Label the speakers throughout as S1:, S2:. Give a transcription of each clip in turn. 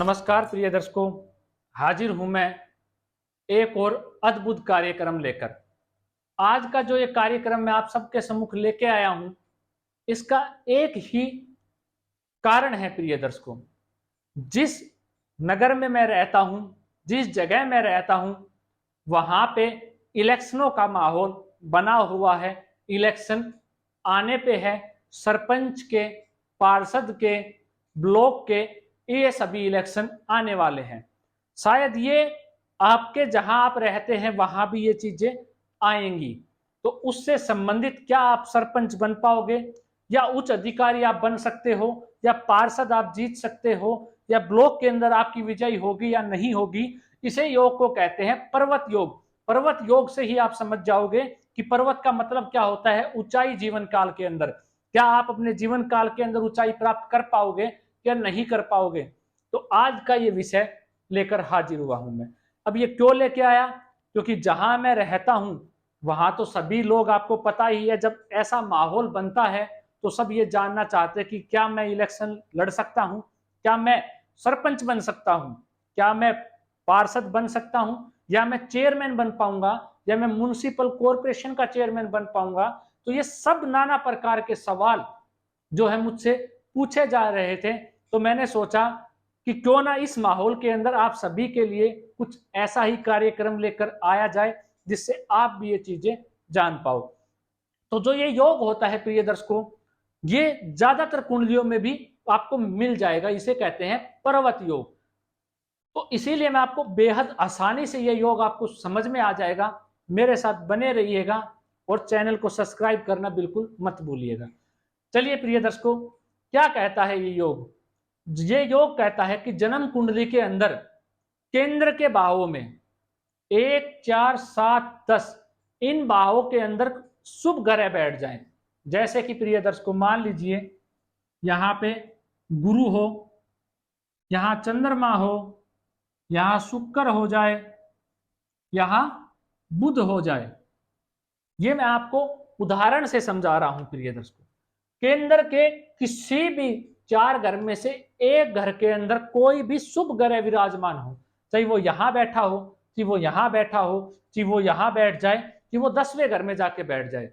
S1: नमस्कार प्रिय दर्शकों, हाजिर हूं मैं एक और अद्भुत कार्यक्रम लेकर। आज का जो ये कार्यक्रम मैं आप सबके सम्मुख लेके आया हूं, इसका एक ही कारण है प्रिय दर्शकों। जिस नगर में मैं रहता हूं, जिस जगह में रहता हूं, वहां पे इलेक्शनों का माहौल बना हुआ है। इलेक्शन आने पे है, सरपंच के, पार्षद के, ब्लॉक के, ये सभी इलेक्शन आने वाले हैं। शायद ये आपके जहां आप रहते हैं वहां भी ये चीजें आएंगी। तो उससे संबंधित क्या आप सरपंच बन पाओगे, या उच्च अधिकारी आप बन सकते हो, या पार्षद आप जीत सकते हो, या ब्लॉक के अंदर आपकी विजय होगी या नहीं होगी, इसे योग को कहते हैं पर्वत योग। पर्वत योग से ही आप समझ जाओगे कि पर्वत का मतलब क्या होता है। ऊंचाई जीवन काल के अंदर क्या आप अपने जीवन काल के अंदर ऊंचाई प्राप्त कर पाओगे या नहीं कर पाओगे। तो आज का ये विषय लेकर हाजिर हुआ हूं मैं। अब ये क्यों लेके आया, क्योंकि जहां मैं रहता हूं वहां तो सभी लोग, आपको पता ही है, जब ऐसा माहौल बनता है तो सब ये जानना चाहते हैं कि क्या मैं इलेक्शन लड़ सकता हूं, क्या मैं सरपंच बन सकता हूं, क्या मैं पार्षद बन सकता हूं, या मैं चेयरमैन बन पाऊंगा, या मैं म्युनिसिपल कॉर्पोरेशन का चेयरमैन बन पाऊंगा। तो ये सब नाना प्रकार के सवाल जो है मुझसे पूछे जा रहे थे। तो मैंने सोचा कि क्यों ना इस माहौल के अंदर आप सभी के लिए कुछ ऐसा ही कार्यक्रम लेकर आया जाए जिससे आप भी ये चीजें जान पाओ। तो जो ये योग होता है प्रिय दर्शकों, ये ज्यादातर कुंडलियों में भी आपको मिल जाएगा। इसे कहते हैं पर्वत योग। तो इसीलिए मैं आपको बेहद आसानी से ये योग आपको समझ में आ जाएगा। मेरे साथ बने रहिएगा और चैनल को सब्सक्राइब करना बिल्कुल मत भूलिएगा। चलिए प्रिय दर्शकों, क्या कहता है ये योग। ये योग कहता है कि जन्म कुंडली के अंदर केंद्र के भावों में 1, 4, 7, 10 इन भावों के अंदर शुभ ग्रह बैठ जाएं। जैसे कि प्रिय दर्शकों, मान लीजिए यहां पे गुरु हो, यहां चंद्रमा हो, यहां शुक्र हो जाए, यहां बुध हो जाए। ये मैं आपको उदाहरण से समझा रहा हूं प्रिय दर्शकों। केंद्र के किसी भी 4 घर में से एक घर के अंदर कोई भी शुभ ग्रह विराजमान हो, चाहे वो यहां बैठा हो, चाहे वो यहां बैठा हो, चाहे वो यहां बैठ जाए, चाहे वो 10वें घर में जाके बैठ जाए।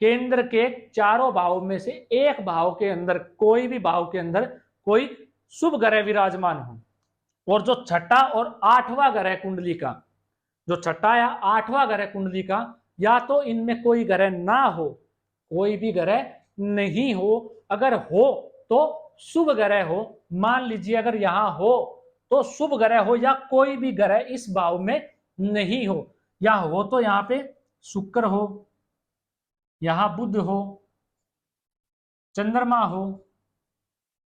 S1: केंद्र के चारों भाव में से एक भाव के अंदर, कोई भी भाव के अंदर कोई शुभ ग्रह विराजमान हो। और जो छठा और 8वां ग्रह कुंडली का, जो छठा या 8वां ग्रह कुंडली का, या तो इनमें कोई ग्रह ना हो, कोई भी ग्रह नहीं हो। अगर हो तो शुभ ग्रह हो। मान लीजिए अगर यहां हो तो शुभ ग्रह हो, या कोई भी ग्रह इस भाव में नहीं हो। या हो तो यहां पे शुक्र हो, यहां बुध हो, चंद्रमा हो,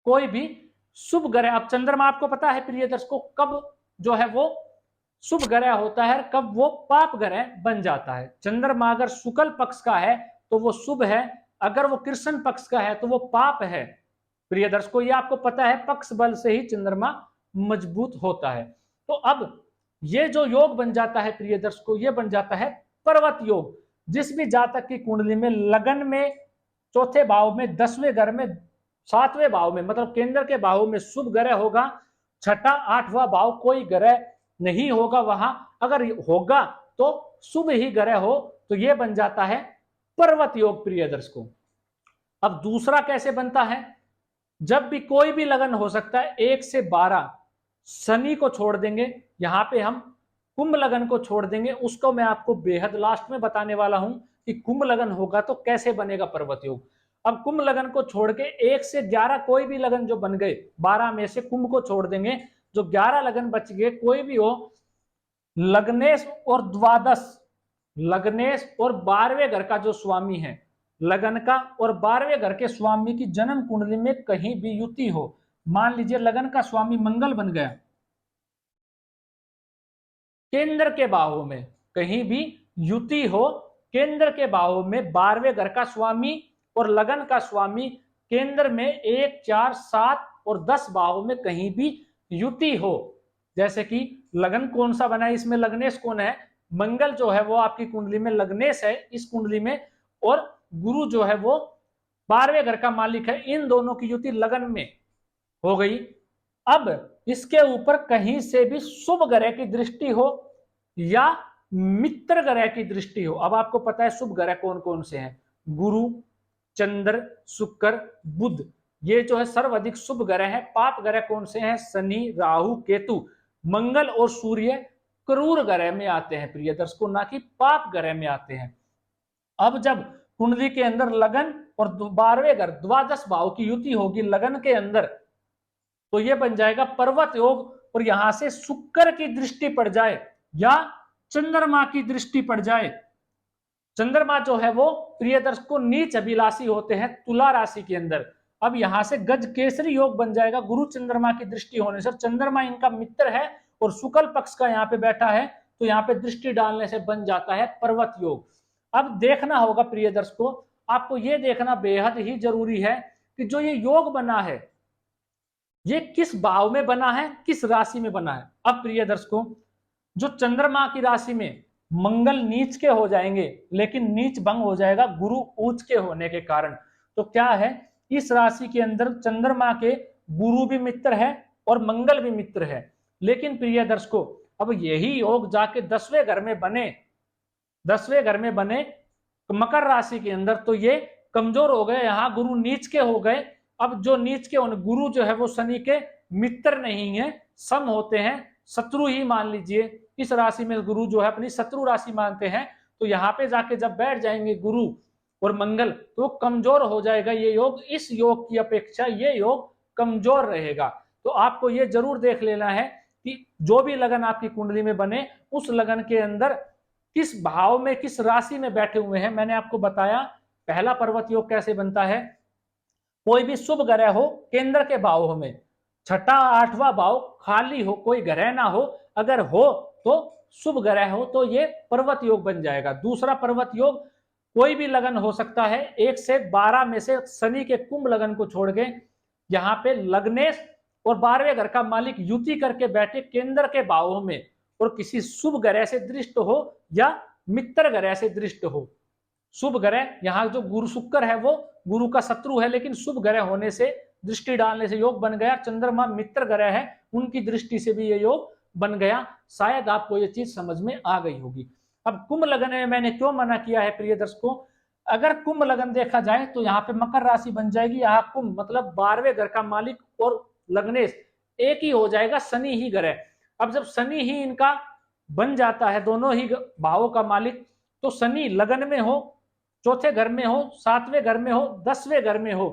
S1: कोई भी शुभ ग्रह। अब चंद्रमा आपको पता है प्रिय दर्शकों कब जो है वो शुभ ग्रह होता है, कब वो पाप ग्रह बन जाता है। चंद्रमा अगर शुक्ल पक्ष का है तो वो शुभ है, अगर वो कृष्ण पक्ष का है तो वो पाप है। प्रिय दर्शकों, ये आपको पता है, पक्ष बल से ही चंद्रमा मजबूत होता है। तो अब ये जो योग बन जाता है प्रिय दर्शकों, ये बन जाता है पर्वत योग। जिस भी जातक की कुंडली में लगन में, चौथे भाव में, 10वें घर में, 7वें भाव में, मतलब केंद्र के भाव में शुभ ग्रह होगा, छठा 8वां भाव कोई ग्रह नहीं होगा वहां, अगर होगा तो शुभ ही ग्रह हो, तो यह बन जाता है पर्वत योग प्रिय दर्शकों। अब दूसरा कैसे बनता है, जब भी कोई भी लगन हो सकता है 1 से 12, शनि को छोड़ देंगे, यहां पे हम कुंभ लगन को छोड़ देंगे, उसको मैं आपको बेहद लास्ट में बताने वाला हूं कि कुंभ लगन होगा तो कैसे बनेगा पर्वत योग। अब कुंभ लगन को छोड़ के 1 से 11 कोई भी लगन जो बन गए, 12 में से कुंभ को छोड़ देंगे, जो 11 लगन बच गए कोई भी हो, लग्नेश और द्वादश, लग्नेश और 12वें घर का जो स्वामी है, लगन का और 12वें घर के स्वामी की जन्म कुंडली में कहीं भी युति हो। मान लीजिए लगन का स्वामी मंगल बन गया, केंद्र के भाव में कहीं भी युति हो, केंद्र के भाव में 12वें घर का स्वामी और लगन का स्वामी केंद्र में 1, 4, 7 और 10 भाव में कहीं भी युति हो। जैसे कि लगन कौन सा बना है, इसमें लग्नेश कौन है, मंगल जो है वो आपकी कुंडली में लग्नेश है इस कुंडली में, और गुरु जो है वो 12वें घर का मालिक है। इन दोनों की युति लगन में हो गई। अब इसके ऊपर कहीं से भी शुभ ग्रह की दृष्टि हो या मित्र ग्रह की दृष्टि हो। अब आपको पता है शुभ ग्रह कौन कौन से हैं, गुरु, चंद्र, शुक्र, बुध, ये जो है सर्वाधिक शुभ ग्रह है। पाप ग्रह कौन से हैं, शनि, राहु, केतु, मंगल और सूर्य क्रूर ग्रह में आते हैं प्रिय दर्शकों, ना कि पाप ग्रह में आते हैं। अब जब कुंडली के अंदर लगन और 12वें घर द्वादश भाव की युति होगी लगन के अंदर, तो ये बन जाएगा पर्वत योग। और यहां से शुक्र की दृष्टि पड़ जाए या चंद्रमा की दृष्टि पड़ जाए, चंद्रमा जो है वो प्रिय दर्शकों नीच अभिलाषी होते हैं तुला राशि के अंदर। अब यहां से गज केसरी योग बन जाएगा गुरु चंद्रमा की दृष्टि होने से। चंद्रमा इनका मित्र है और शुक्ल पक्ष का यहाँ पे बैठा है, तो यहाँ पे दृष्टि डालने से बन जाता है पर्वत योग। अब देखना होगा प्रिय दर्शकों, आपको ये देखना बेहद ही जरूरी है कि जो ये योग बना है ये किस भाव में बना है, किस राशि में बना है। अब प्रिय दर्शकों, जो चंद्रमा की राशि में मंगल नीच के हो जाएंगे, लेकिन नीच भंग हो जाएगा गुरु उच्च के होने के कारण। तो क्या है, इस राशि के अंदर चंद्रमा के गुरु भी मित्र है और मंगल भी मित्र है। लेकिन प्रिय दर्शकों, अब यही योग जाके 10वें घर में बने, 10वें घर में बने मकर राशि के अंदर, तो ये कमजोर हो गए, यहां गुरु नीच के हो गए। अब जो नीच के होने, गुरु जो है वो शनि के मित्र नहीं है, सम होते हैं, शत्रु ही मान लीजिए। इस राशि में गुरु जो है अपनी शत्रु राशि मानते हैं, तो यहाँ पे जाके जब बैठ जाएंगे गुरु और मंगल, तो कमजोर हो जाएगा ये योग। इस योग की अपेक्षा ये योग कमजोर रहेगा। तो आपको ये जरूर देख लेना है कि जो भी लगन आपकी कुंडली में बने, उस लगन के अंदर किस भाव में, किस राशि में बैठे हुए हैं। मैंने आपको बताया पहला पर्वत योग कैसे बनता है, कोई भी शुभ ग्रह हो केंद्र के भाव में, छठा आठवां भाव खाली हो, कोई ग्रह ना हो, अगर हो तो शुभ ग्रह हो, तो ये पर्वत योग बन जाएगा। दूसरा पर्वत योग, कोई भी लगन हो सकता है 1 से 12 में से, शनि के कुंभ लगन को छोड़ के यहाँ पे लग्नेश और 12वें घर का मालिक युति करके बैठे केंद्र के भावों में, और किसी शुभ ग्रह से दृष्ट हो या मित्र ग्रह से दृष्ट हो। शुभ ग्रह, यहाँ जो गुरु शुक्र है वो गुरु का शत्रु है, लेकिन शुभ ग्रह होने से दृष्टि डालने से योग बन गया। चंद्रमा मित्र ग्रह है, उनकी दृष्टि से भी ये योग बन गया। शायद आपको ये चीज समझ में आ गई होगी। अब कुंभ लगन में मैंने क्यों मना किया है प्रिय दर्शकों, अगर कुंभ लगन देखा जाए तो यहाँ पे मकर राशि बन जाएगी, यहाँ कुंभ मतलब 12वें घर का मालिक और लग्नेश एक ही हो जाएगा, शनि ही ग्रह। अब जब शनि ही इनका बन जाता है, दोनों ही भावों का मालिक, तो शनि लगन में हो, चौथे घर में हो, 7वें घर में हो, 10वें घर में हो,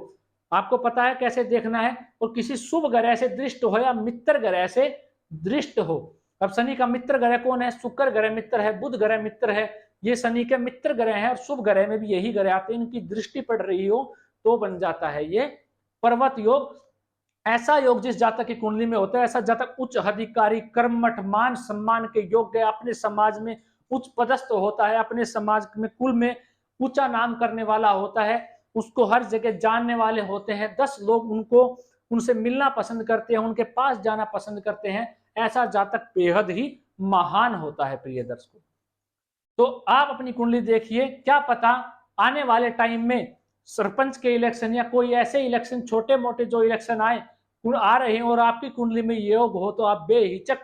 S1: आपको पता है कैसे देखना है, और किसी शुभ ग्रह से दृष्ट हो या मित्र ग्रह से दृष्ट हो। अब शनि का मित्र ग्रह कौन है, शुक्र ग्रह मित्र है, बुध ग्रह मित्र है, ये शनि के मित्र ग्रह है, और शुभ ग्रह में भी यही ग्रह आते हैं, इनकी दृष्टि पड़ रही हो तो बन जाता है ये पर्वत योग। ऐसा योग जिस जातक की कुंडली में होता है, ऐसा जातक उच्च अधिकारी, कर्मठ, मान सम्मान के योग्य, अपने समाज में उच्च पदस्थ होता है, अपने समाज में कुल में ऊंचा नाम करने वाला होता है, उसको हर जगह जानने वाले होते हैं, 10 लोग उनको उनसे मिलना पसंद करते हैं, उनके पास जाना पसंद करते हैं। ऐसा जातक बेहद ही महान होता है प्रिय दर्शकों। तो आप अपनी कुंडली देखिए, क्या पता आने वाले टाइम में सरपंच के इलेक्शन या कोई ऐसे इलेक्शन, छोटे मोटे जो इलेक्शन आ रहे हैं और आपकी कुंडली में योग हो, तो आप बेहिचक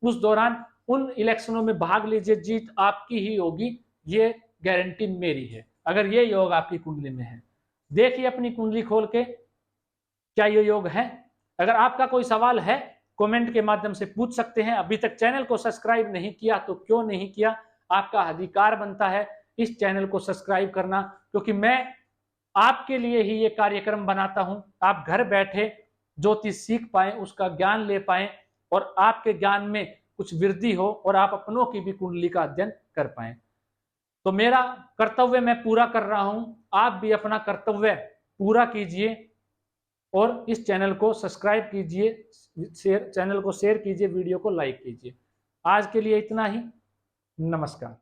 S1: उस दौरान उन इलेक्शनों में भाग लीजिए, जीत आपकी ही होगी, ये गारंटी मेरी है, अगर ये योग आपकी कुंडली में है। देखिए अपनी कुंडली खोल के क्या ये योग है। अगर आपका कोई सवाल है कमेंट के माध्यम से पूछ सकते हैं। अभी तक चैनल को सब्सक्राइब नहीं किया तो क्यों नहीं किया, आपका अधिकार बनता है इस चैनल को सब्सक्राइब करना, क्योंकि मैं आपके लिए ही ये कार्यक्रम बनाता हूं। आप घर बैठे ज्योतिष सीख पाए, उसका ज्ञान ले पाए, और आपके ज्ञान में कुछ वृद्धि हो, और आप अपनों की भी कुंडली का अध्ययन कर पाए। तो मेरा कर्तव्य मैं पूरा कर रहा हूं, आप भी अपना कर्तव्य पूरा कीजिए, और इस चैनल को सब्सक्राइब कीजिए, चैनल को शेयर कीजिए, वीडियो को लाइक कीजिए। आज के लिए इतना ही, नमस्कार।